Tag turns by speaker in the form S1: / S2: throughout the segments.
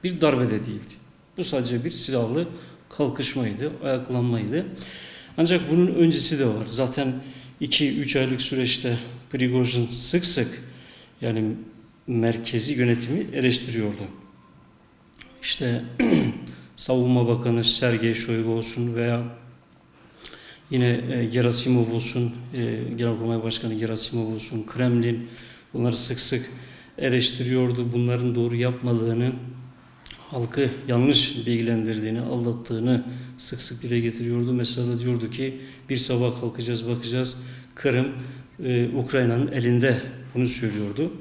S1: bir darbe de değildi. Bu sadece bir silahlı kalkışmaydı, ayaklanmaydı. Ancak bunun öncesi de var. Zaten 2-3 aylık süreçte Prigojin sık sık yani merkezi yönetimi eleştiriyordu. İşte Savunma Bakanı Sergey Shoigu olsun veya yine Gerasimov olsun, Genelkurmay Başkanı Gerasimov olsun, Kremlin bunları sık sık eleştiriyordu. Bunların doğru yapmadığını, halkı yanlış bilgilendirdiğini, aldattığını sık sık dile getiriyordu. Mesela diyordu ki bir sabah kalkacağız, bakacağız Kırım Ukrayna'nın elinde, bunu söylüyordu.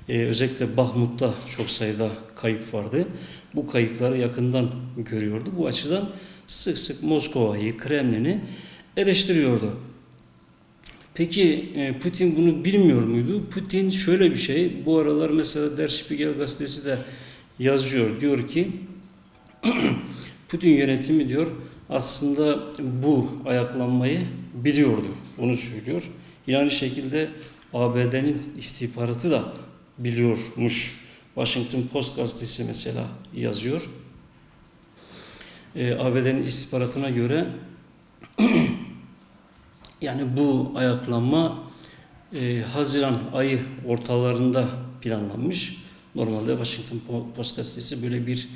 S1: Özellikle Bahmut'ta çok sayıda kayıp vardı. Bu kayıpları yakından görüyordu. Bu açıdan sık sık Moskova'yı, Kremlin'i eleştiriyordu. Peki Putin bunu bilmiyor muydu? Putin şöyle bir şey, bu aralar mesela Der Spiegel gazetesi de yazıyor. Diyor ki Putin yönetimi diyor aslında bu ayaklanmayı biliyordu. Onu söylüyor. Yine aynı şekilde ABD'nin istihbaratı da biliyormuş. Washington Post gazetesi mesela yazıyor. ABD'nin istihbaratına göre yani bu ayaklanma Haziran ayı ortalarında planlanmış. Normalde Washington Post gazetesi böyle bir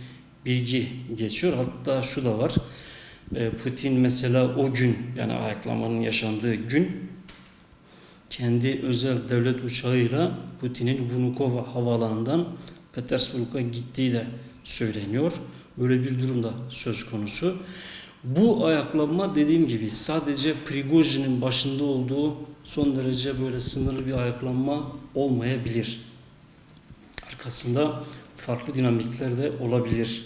S1: bilgi geçiyor. Hatta şu da var. Putin mesela o gün, yani ayaklanmanın yaşandığı gün kendi özel devlet uçağıyla Putin'in Vnukovo havaalanından Petersburg'a gittiği de söyleniyor. Böyle bir durum da söz konusu. Bu ayaklanma dediğim gibi sadece Prigojin'in başında olduğu son derece böyle sınırlı bir ayaklanma olmayabilir. Arkasında farklı dinamikler de olabilir.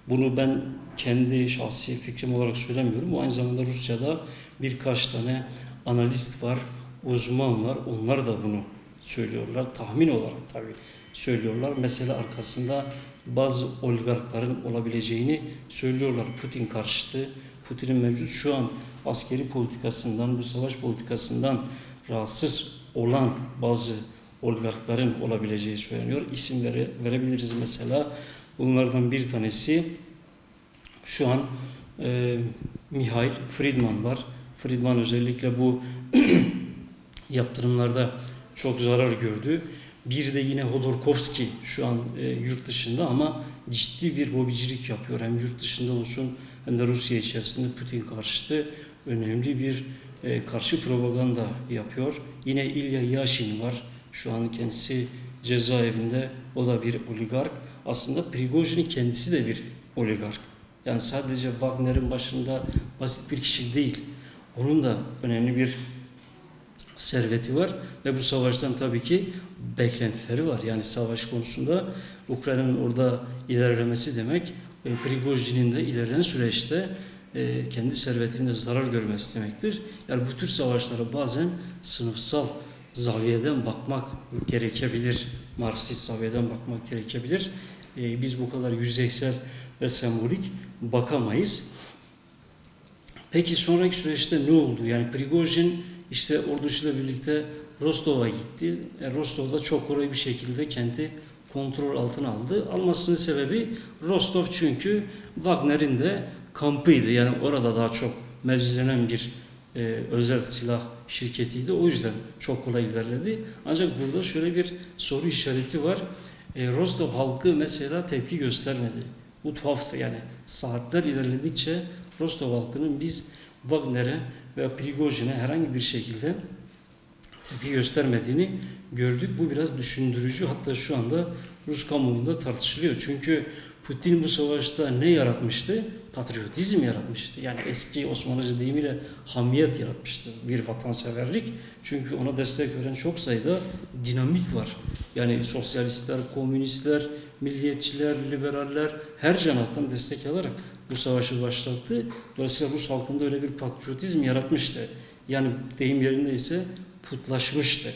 S1: Bunu ben kendi şahsi fikrim olarak söylemiyorum. Bu aynı zamanda Rusya'da birkaç tane analist var, uzman var. Onlar da bunu söylüyorlar. Tahmin olarak tabii söylüyorlar. Mesela arkasında bazı oligarkların olabileceğini söylüyorlar. Putin karşıtı, Putin'in mevcut şu an askeri politikasından, bu savaş politikasından rahatsız olan bazı oligarkların olabileceği söyleniyor. İsimleri verebiliriz mesela. Bunlardan bir tanesi şu an Mihail Friedman var. Friedman özellikle bu yaptırımlarda çok zarar gördü. Bir de yine Hodorkovski şu an yurt dışında ama ciddi bir lobicilik yapıyor. Hem yurt dışında olsun hem de Rusya içerisinde Putin karşıtı önemli bir karşı propaganda yapıyor. Yine İlya Yashin var. Şu an kendisi cezaevinde. O da bir oligark. Aslında Prigojin'in kendisi de bir oligark. Yani sadece Wagner'in başında basit bir kişi değil. Onun da önemli bir serveti var ve bu savaştan tabii ki beklentileri var. Yani savaş konusunda Ukrayna'nın orada ilerlemesi demek, Prigojin'in de ilerleyen süreçte kendi servetinde zarar görmesi demektir. Yani bu tür savaşlara bazen sınıfsal zaviyeden bakmak gerekebilir. Marksist zaviyeden bakmak gerekebilir. Biz bu kadar yüzeysel ve sembolik bakamayız. Peki sonraki süreçte ne oldu? Yani Prigojin işte ordusuyla birlikte Rostov'a gitti. Rostov'da çok kolay bir şekilde kendi kontrol altına aldı. Almasının sebebi Rostov çünkü Wagner'in de kampıydı. Yani orada daha çok mevzilenen bir özel silah şirketiydi. O yüzden çok kolay ilerledi. Ancak burada şöyle bir soru işareti var. Rostov halkı mesela tepki göstermedi. Bu tuhaftı. Yani saatler ilerledikçe Rostov halkının biz Wagner'e veya Prigojin'e herhangi bir şekilde tepki göstermediğini gördük. Bu biraz düşündürücü. Hatta şu anda Rus kamuoyunda tartışılıyor. Çünkü Putin bu savaşta ne yaratmıştı? Patriotizm yaratmıştı. Yani eski Osmanlıca deyimiyle hamiyet yaratmıştı. Bir vatanseverlik. Çünkü ona destek veren çok sayıda dinamik var. Yani sosyalistler, komünistler, milliyetçiler, liberaller her cenahtan destek alarak bu savaşı başlattı. Dolayısıyla Rus halkında öyle bir patriotizm yaratmıştı. Yani deyim yerindeyse putlaşmıştı.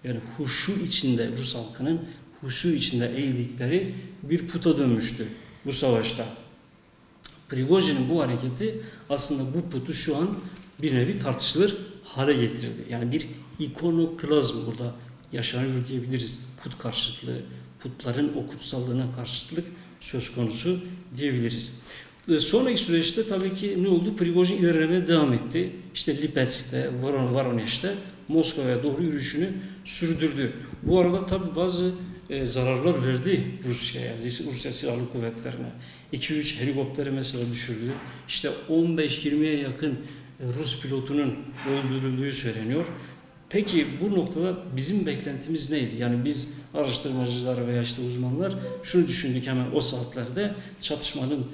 S1: Yani huşu içinde, Rus halkının huşu içinde eğildikleri bir puta dönmüştü bu savaşta. Prigojin'in bu hareketi aslında bu putu şu an bir nevi tartışılır hale getirdi. Yani bir ikonoklazm burada yaşanıyor diyebiliriz. Put karşıtlığı, putların o kutsallığına karşıtlık söz konusu diyebiliriz. Sonraki süreçte tabii ki ne oldu? Prigojin ilerlemeye devam etti. İşte Lipetsk'te, Voronezh'te Moskova'ya doğru yürüyüşünü sürdürdü. Bu arada tabii bazı zararlar verdi Rusya'ya, Rusya Silahlı Kuvvetleri'ne. 2-3 helikopteri mesela düşürdü. İşte 15-20'ye yakın Rus pilotunun öldürüldüğü söyleniyor. Peki bu noktada bizim beklentimiz neydi? Yani biz araştırmacılar veya işte uzmanlar şunu düşündük hemen o saatlerde çatışmanın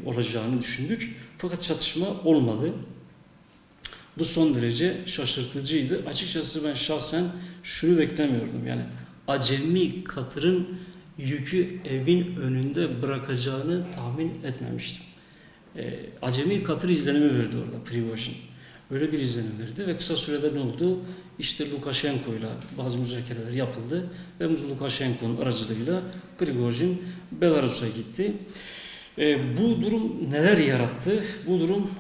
S1: olacağını düşündük. Fakat çatışma olmadı. Bu son derece şaşırtıcıydı. Açıkçası ben şahsen şunu beklemiyordum. Yani acemi katırın yükü evin önünde bırakacağını tahmin etmemiştim. Acemi katır izlenimi verdi orada Prigojin. Öyle bir izlenim verdi ve kısa sürede ne oldu? İşte Lukashenko ile bazı müzakereler yapıldı ve Lukashenko'nun aracılığıyla Prigojin Belarus'a gitti. Bu durum neler yarattı? Bu durum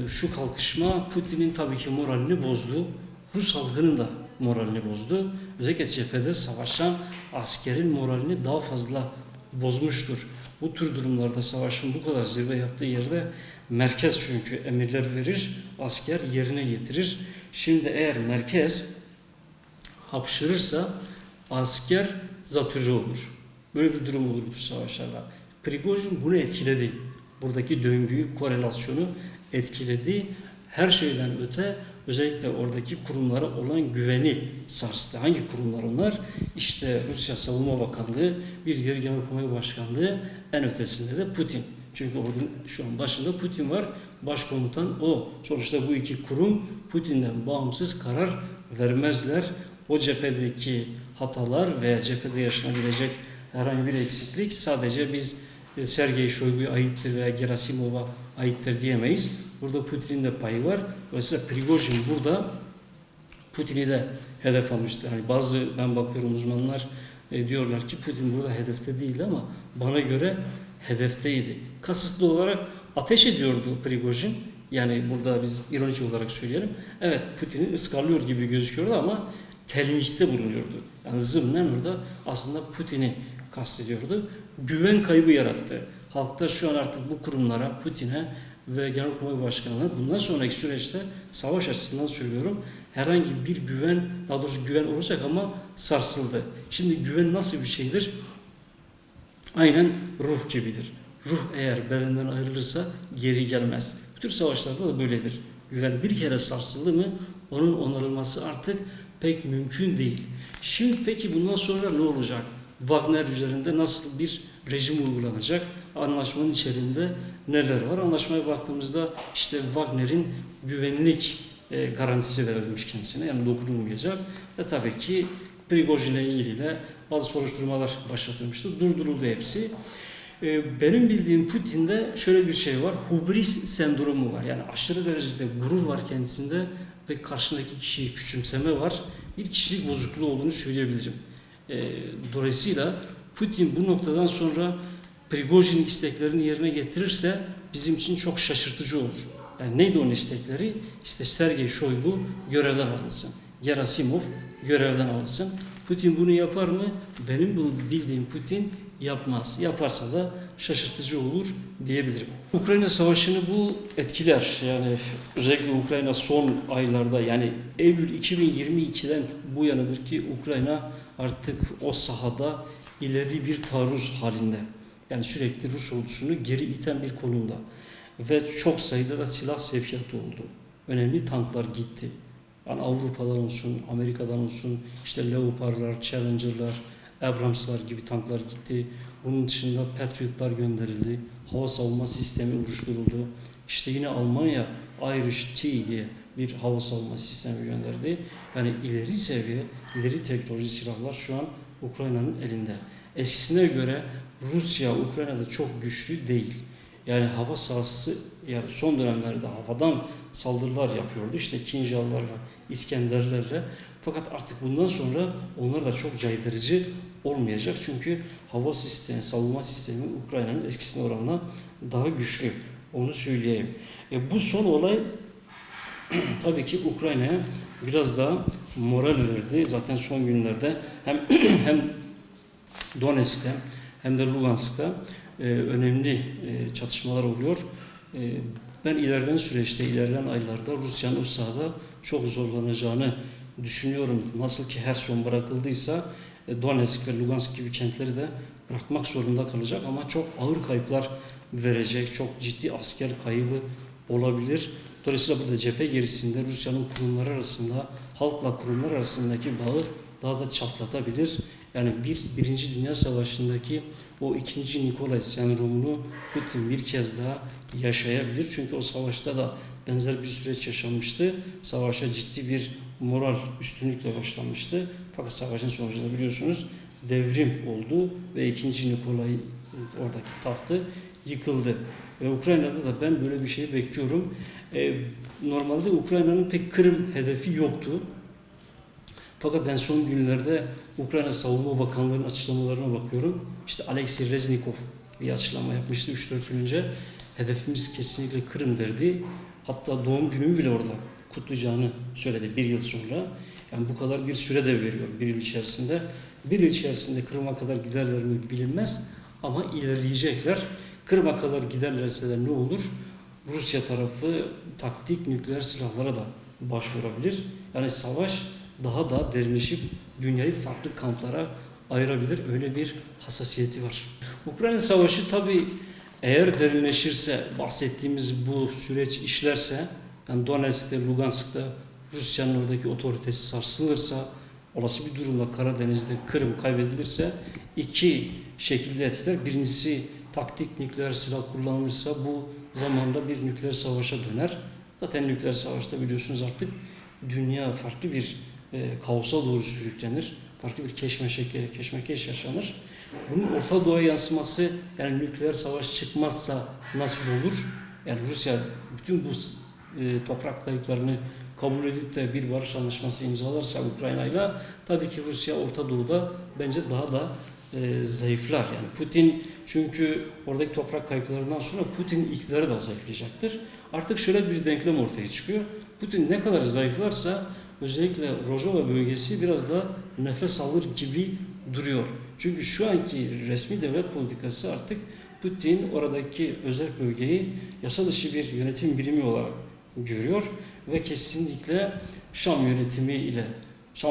S1: şu kalkışma Putin'in tabii ki moralini bozdu. Rus halkının da moralini bozdu. Özellikle cephede savaşan askerin moralini daha fazla bozmuştur. Bu tür durumlarda savaşın bu kadar zirve yaptığı yerde merkez çünkü emirler verir, asker yerine getirir. Şimdi eğer merkez hapşırırsa asker zatürre olur. Böyle bir durum olur bu savaşlarda. Prigojin bunu etkiledi. Buradaki döngüyü, korelasyonu etkiledi. Her şeyden öte özellikle oradaki kurumlara olan güveni sarstı. Hangi kurumlar onlar? İşte Rusya Savunma Bakanlığı, bir diğer Genelkurmay Başkanlığı, en ötesinde de Putin. Çünkü ordunun şu an başında Putin var. Başkomutan o. Sonuçta bu iki kurum Putin'den bağımsız karar vermezler. O cephedeki hatalar veya cephede yaşanabilecek herhangi bir eksiklik sadece biz Sergey Shoigu'ya aittir veya Gerasimov'a aittir diyemeyiz. Burada Putin'in de payı var. Dolayısıyla Prigojin burada Putin'i de hedef almıştır. Yani ben bakıyorum uzmanlar diyorlar ki Putin burada hedefte değildi ama bana göre hedefteydi. Kasıtlı olarak ateş ediyordu Prigojin. Yani burada biz ironik olarak söyleyelim. Evet Putin'i ıskarlıyor gibi gözüküyordu ama telmihte bulunuyordu. Yani zımnen orada aslında Putin'i kastediyordu. Güven kaybı yarattı. Halkta şu an artık bu kurumlara, Putin'e ve Genelkurmay Başkanı'na bundan sonraki süreçte savaş açısından söylüyorum herhangi bir güven, daha doğrusu güven olacak ama sarsıldı. Şimdi güven nasıl bir şeydir? Aynen ruh gibidir. Ruh eğer bedenden ayrılırsa geri gelmez. Bu tür savaşlarda da böyledir. Güven bir kere sarsıldı mı onun onarılması artık pek mümkün değil. Şimdi peki bundan sonra ne olacak? Wagner üzerinde nasıl bir rejim uygulanacak? Anlaşmanın içerisinde neler var? Anlaşmaya baktığımızda işte Wagner'in güvenlik garantisi verilmiş kendisine. Yani dokunulmayacak. Ve tabii ki Prigojin'le ilgili de bazı soruşturmalar başlatılmıştı. Durduruldu hepsi. Benim bildiğim Putin'de şöyle bir şey var. Hubris sendromu var. Yani aşırı derecede gurur var kendisinde ve karşındaki kişiyi küçümseme var. Bir kişilik bozukluğu olduğunu söyleyebilirim. Dolayısıyla Putin bu noktadan sonra Prigojin'in isteklerini yerine getirirse bizim için çok şaşırtıcı olur. Yani neydi onun istekleri? İşte Sergey Shoigu görevden alınsın. Gerasimov görevden alınsın. Putin bunu yapar mı? Benim bildiğim Putin yapmaz. Yaparsa da şaşırtıcı olur diyebilirim. Ukrayna Savaşı'nı bu etkiler. Yani özellikle Ukrayna son aylarda yani Eylül 2022'den bu yanadır ki Ukrayna artık o sahada ileri bir taarruz halinde. Yani sürekli Rus ordusunu geri iten bir konumda. Ve çok sayıda da silah sevkiyatı oldu. Önemli tanklar gitti. Yani Avrupa'dan olsun, Amerika'dan olsun, işte Leopard'lar, Challenger'lar, Abrams'lar gibi tanklar gitti. Bunun dışında Patriot'lar gönderildi. Hava savunma sistemi oluşturuldu. İşte yine Almanya Irish T diye bir hava savunma sistemi gönderdi. Yani ileri seviye, ileri teknoloji silahlar şu an Ukrayna'nın elinde. Eskisine göre Rusya Ukrayna'da çok güçlü değil. Yani hava sahası yani son dönemlerde havadan saldırılar yapıyordu. İşte Kinjallarla, İskenderlerle. Fakat artık bundan sonra onlar da çok caydırıcı olmayacak. Çünkü hava sistemi, savunma sistemi Ukrayna'nın eskisine oranla daha güçlü. Onu söyleyeyim. Bu son olay tabii ki Ukrayna'ya biraz daha moral verdi. Zaten son günlerde hem Donetsk'te hem de Lugansk'ta önemli çatışmalar oluyor. Ben ilerleyen süreçte, ilerleyen aylarda Rusya'nın o sahada çok zorlanacağını düşünüyorum. Nasıl ki Herson bırakıldıysa Donetsk ve Lugansk gibi kentleri de bırakmak zorunda kalacak ama çok ağır kayıplar verecek, çok ciddi asker kaybı olabilir. Dolayısıyla burada cephe gerisinde Rusya'nın kurumlar arasında, halkla kurumlar arasındaki bağı daha da çatlatabilir. Yani Birinci Dünya Savaşı'ndaki o ikinci Nikolay sendromunu Putin bir kez daha yaşayabilir. Çünkü o savaşta da benzer bir süreç yaşanmıştı. Savaşa ciddi bir moral üstünlükle başlanmıştı. Fakat savaşın sonucunda biliyorsunuz devrim oldu ve ikinci Nikolay oradaki tahtı yıkıldı. Ve Ukrayna'da da ben böyle bir şey bekliyorum. Normalde Ukrayna'nın pek Kırım hedefi yoktu. Fakat ben son günlerde Ukrayna Savunma Bakanlığı'nın açıklamalarına bakıyorum. İşte Alexey Reznikov bir açıklama yapmıştı 3-4 gün önce. Hedefimiz kesinlikle Kırım derdi. Hatta doğum günümü bile orada kutlayacağını söyledi bir yıl sonra. Yani bu kadar bir süre de veriyor bir yıl içerisinde. Bir yıl içerisinde Kırım'a kadar giderler mi bilinmez ama ilerleyecekler. Kırım'a kadar giderlerse de ne olur? Rusya tarafı taktik nükleer silahlara da başvurabilir. Yani savaş daha da derinleşip dünyayı farklı kamplara ayırabilir. Öyle bir hassasiyeti var. Ukrayna Savaşı tabii eğer derinleşirse, bahsettiğimiz bu süreç işlerse, yani Donetsk'te, Lugansk'ta Rusya'nın oradaki otoritesi sarsılırsa, olası bir durumda Karadeniz'de Kırım kaybedilirse iki şekilde etkiler. Birincisi taktik nükleer silah kullanılırsa bu zamanda bir nükleer savaşa döner. Zaten nükleer savaşta biliyorsunuz artık dünya farklı bir kaosa doğru sürüklenir. Farklı bir keşmekeş yaşanır. Bunun Orta Doğu'ya yansıması, yani nükleer savaş çıkmazsa nasıl olur? Yani Rusya bütün bu toprak kayıplarını kabul edip de bir barış anlaşması imzalarsa Ukrayna'yla, tabii ki Rusya Orta Doğu'da bence daha da zayıflar. Yani Putin, çünkü oradaki toprak kayıplarından sonra Putin iktidarı da zayıflayacaktır. Artık şöyle bir denklem ortaya çıkıyor. Putin ne kadar zayıflarsa özellikle Rojava bölgesi biraz da nefes alır gibi duruyor. Çünkü şu anki resmi devlet politikası artık Putin oradaki özel bölgeyi yasa dışı bir yönetim birimi olarak görüyor ve kesinlikle Şam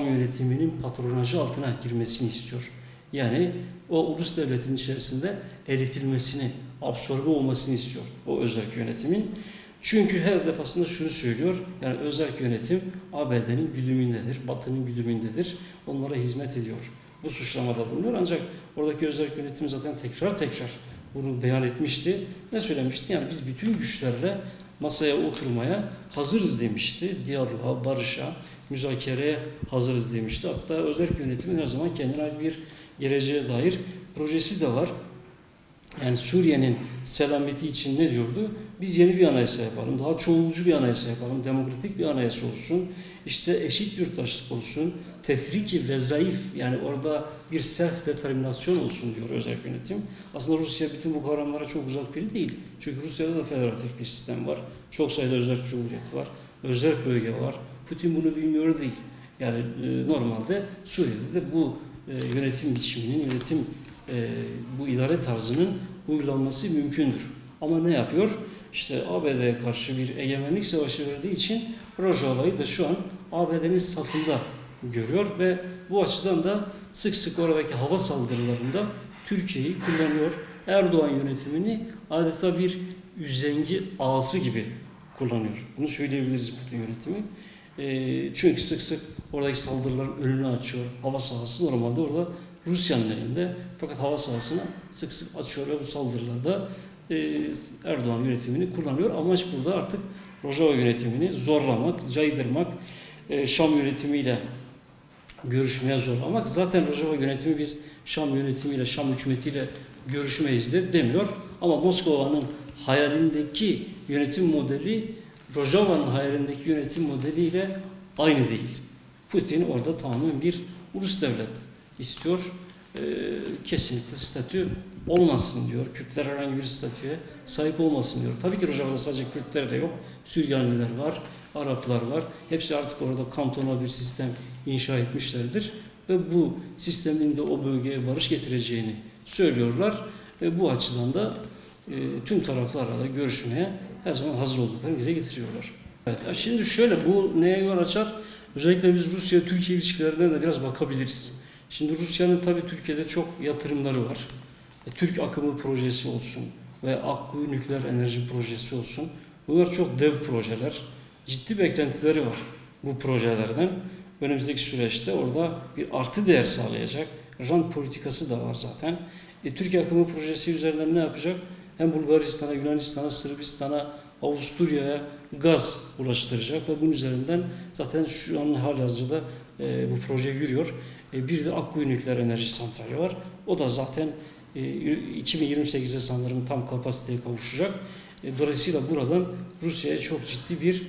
S1: yönetiminin patronajı altına girmesini istiyor. Yani o ulus devletin içerisinde eritilmesini, absorbe olmasını istiyor o özerk yönetimin. Çünkü her defasında şunu söylüyor, yani özerk yönetim ABD'nin güdümündedir, Batı'nın güdümündedir, onlara hizmet ediyor. Bu suçlamada bulunuyor, ancak oradaki özerk yönetim zaten tekrar bunu beyan etmişti. Ne söylemişti? Yani biz bütün güçlerle masaya oturmaya hazırız demişti. Diyaloğa, barışa, müzakereye hazırız demişti. Hatta özerk yönetimin her zaman kendine ait bir geleceğe dair projesi de var. Yani Suriye'nin selameti için ne diyordu? Biz yeni bir anayasa yapalım, daha çoğulcu bir anayasa yapalım, demokratik bir anayasa olsun, işte eşit yurttaşlık olsun, tefriki ve zayıf, yani orada bir self determinasyon olsun diyor özerk yönetim. Aslında Rusya bütün bu kavramlara çok uzak biri değil. Çünkü Rusya'da da federatif bir sistem var. Çok sayıda özerk cumhuriyet var, özerk bölge var. Putin bunu bilmiyor değil. Yani normalde Suriye'de de bu yönetim biçiminin, bu idare tarzının uygulanması mümkündür. Ama ne yapıyor? İşte ABD'ye karşı bir egemenlik savaşı verdiği için Rojava'yı da şu an ABD'nin safında görüyor ve bu açıdan da sık sık oradaki hava saldırılarında Türkiye'yi kullanıyor. Erdoğan yönetimini adeta bir üzengi ağası gibi kullanıyor. Bunu söyleyebiliriz Putin yönetimi. Çünkü sık sık oradaki saldırıların önünü açıyor. Hava sahası normalde orada Rusya'nın elinde. Fakat hava sahasını sık sık açıyor ve bu saldırılarda Erdoğan yönetimini kullanıyor. Amaç burada artık Rojava yönetimini zorlamak, caydırmak, Şam yönetimiyle görüşmeye zorlamak. Zaten Rojava yönetimi biz Şam yönetimiyle, Şam hükümetiyle görüşmeyiz de demiyor. Ama Moskova'nın hayalindeki yönetim modeli Rojava'nın hayalindeki yönetim modeliyle aynı değil. Putin orada tamamen bir ulus devlet istiyor. Kesinlikle statü olmasın diyor. Kürtler herhangi bir statüye sahip olmasın diyor. Tabii ki Rojava'da sadece Kürtler de yok. Süryaniler var, Araplar var. Hepsi artık orada kantonal bir sistem inşa etmişlerdir. Ve bu sistemin de o bölgeye barış getireceğini söylüyorlar. Bu açıdan da tüm taraflarla da görüşmeye her zaman hazır olduklarını dile getiriyorlar. Evet, şimdi şöyle, bu neye yol açar? Özellikle biz Rusya-Türkiye ilişkilerine de biraz bakabiliriz. Şimdi Rusya'nın tabii Türkiye'de çok yatırımları var. Türk akımı projesi olsun ve Akkuyu nükleer enerji projesi olsun. Bunlar çok dev projeler. Ciddi beklentileri var bu projelerden. Önümüzdeki süreçte orada bir artı değer sağlayacak rant politikası da var zaten. Türkiye akımı projesi üzerinden ne yapacak? Hem Bulgaristan'a, Yunanistan'a, Sırbistan'a, Avusturya'ya gaz ulaştıracak ve bunun üzerinden zaten şu an halihazırda bu proje yürüyor. Bir de Akkuyu nükleer enerji santrali var. O da zaten 2028'de sanırım tam kapasiteye kavuşacak. Dolayısıyla buradan Rusya'ya çok ciddi bir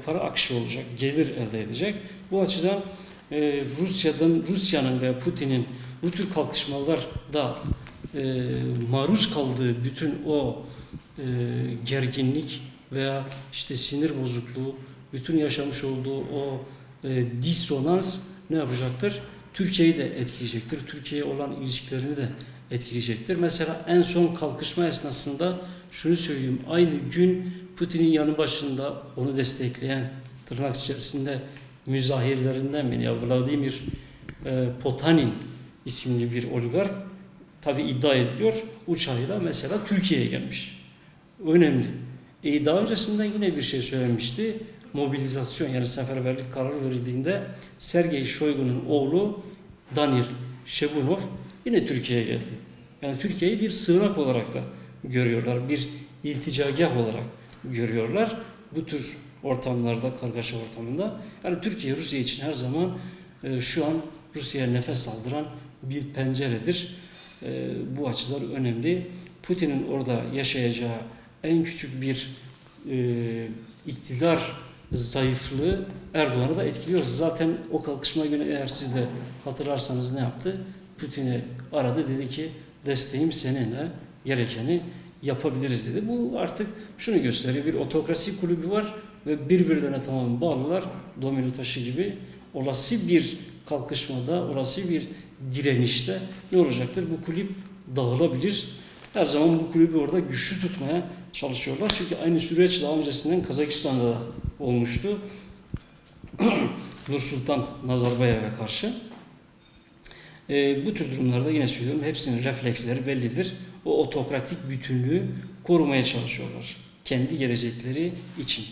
S1: para akışı olacak, gelir elde edecek. Bu açıdan Rusya'nın ve Putin'in bu tür kalkışmalarda maruz kaldığı bütün o gerginlik veya işte sinir bozukluğu, bütün yaşamış olduğu o disonans ne yapacaktır? Türkiye'yi de etkileyecektir. Türkiye'ye olan ilişkilerini de etkileyecektir. Mesela en son kalkışma esnasında şunu söyleyeyim. Aynı gün Putin'in yanı başında onu destekleyen tırnak içerisinde müzahirlerinden biri Vladimir Potanin isimli bir oligark tabi iddia ediliyor uçağıyla mesela Türkiye'ye gelmiş. Önemli. Daha öncesinden yine bir şey söylemişti. Mobilizasyon yani seferberlik kararı verildiğinde Sergey Shoigu'nun oğlu Danil Shevunov yine Türkiye'ye geldi. Yani Türkiye'yi bir sığınak olarak da görüyorlar. Bir ilticagah olarak görüyorlar. Bu tür ortamlarda, kargaşa ortamında. Yani Türkiye, Rusya için her zaman şu an Rusya'ya nefes aldıran bir penceredir. Bu açıdan önemli. Putin'in orada yaşayacağı en küçük bir iktidar zayıflığı Erdoğan'ı da etkiliyor. Zaten o kalkışma günü eğer siz de hatırlarsanız ne yaptı? Putin'i aradı, dedi ki desteğim seninle, gerekeni yapabiliriz dedi. Bu artık şunu gösteriyor. Bir otokrasi kulübü var ve birbirlerine tamamen bağlılar. Domino taşı gibi. Olası bir kalkışmada, olası bir direnişte ne olacaktır? Bu kulüp dağılabilir. Her zaman bu kulübü orada güçlü tutmaya çalışıyorlar. Çünkü aynı süreç daha öncesinden Kazakistan'da da olmuştu. Nursultan Nazarbayev'e karşı. Bu tür durumlarda yine söylüyorum hepsinin refleksleri bellidir. O otokratik bütünlüğü korumaya çalışıyorlar. Kendi gelecekleri için.